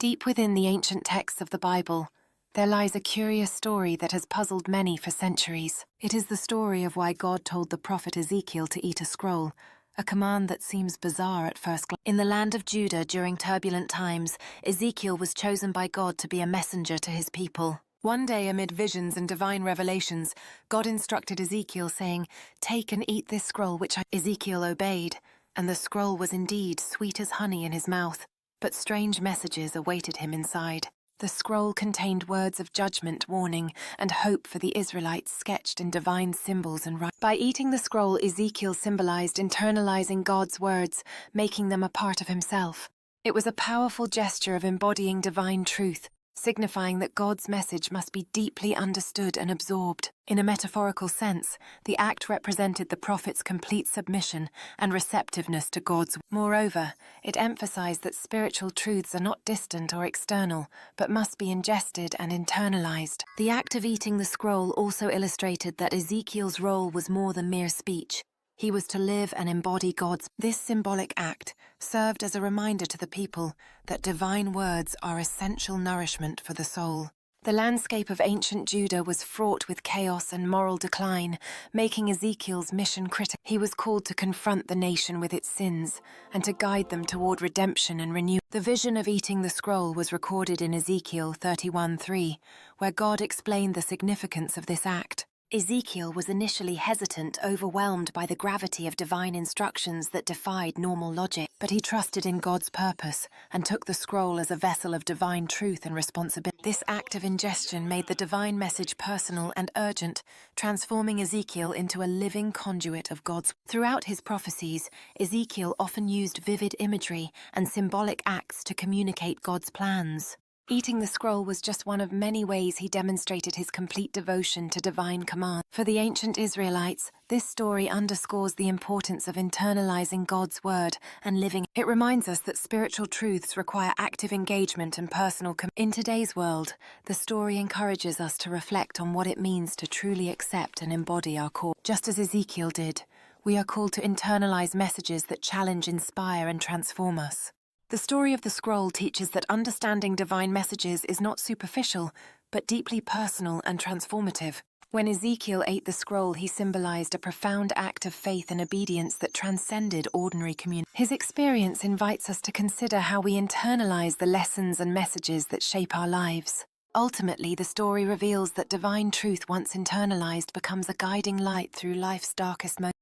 Deep within the ancient texts of the Bible, there lies a curious story that has puzzled many for centuries. It is the story of why God told the prophet Ezekiel to eat a scroll, a command that seems bizarre at first glance. In the land of Judah during turbulent times, Ezekiel was chosen by God to be a messenger to his people. One day, amid visions and divine revelations, God instructed Ezekiel, saying, "Take and eat this scroll," Ezekiel obeyed, and the scroll was indeed sweet as honey in his mouth. But strange messages awaited him inside. The scroll contained words of judgment, warning, and hope for the Israelites sketched in divine symbols and writings. By eating the scroll, Ezekiel symbolized internalizing God's words, making them a part of himself. It was a powerful gesture of embodying divine truth, signifying that God's message must be deeply understood and absorbed. In a metaphorical sense, the act represented the prophet's complete submission and receptiveness to God's word. Moreover, it emphasized that spiritual truths are not distant or external, but must be ingested and internalized. The act of eating the scroll also illustrated that Ezekiel's role was more than mere speech. He was to live and embody God's. This symbolic act served as a reminder to the people that divine words are essential nourishment for the soul. The landscape of ancient Judah was fraught with chaos and moral decline, making Ezekiel's mission critical. He was called to confront the nation with its sins and to guide them toward redemption and renewal. The vision of eating the scroll was recorded in Ezekiel 31:3, where God explained the significance of this act. Ezekiel was initially hesitant, overwhelmed by the gravity of divine instructions that defied normal logic, but he trusted in God's purpose and took the scroll as a vessel of divine truth and responsibility. This act of ingestion made the divine message personal and urgent, transforming Ezekiel into a living conduit of God's. Throughout his prophecies, Ezekiel often used vivid imagery and symbolic acts to communicate God's plans. Eating the scroll was just one of many ways he demonstrated his complete devotion to divine command. For the ancient Israelites, this story underscores the importance of internalizing God's word and living. It reminds us that spiritual truths require active engagement and personal commitment. In today's world, the story encourages us to reflect on what it means to truly accept and embody our core. Just as Ezekiel did, we are called to internalize messages that challenge, inspire, and transform us. The story of the scroll teaches that understanding divine messages is not superficial, but deeply personal and transformative. When Ezekiel ate the scroll, he symbolized a profound act of faith and obedience that transcended ordinary community. His experience invites us to consider how we internalize the lessons and messages that shape our lives. Ultimately, the story reveals that divine truth, once internalized, becomes a guiding light through life's darkest moments.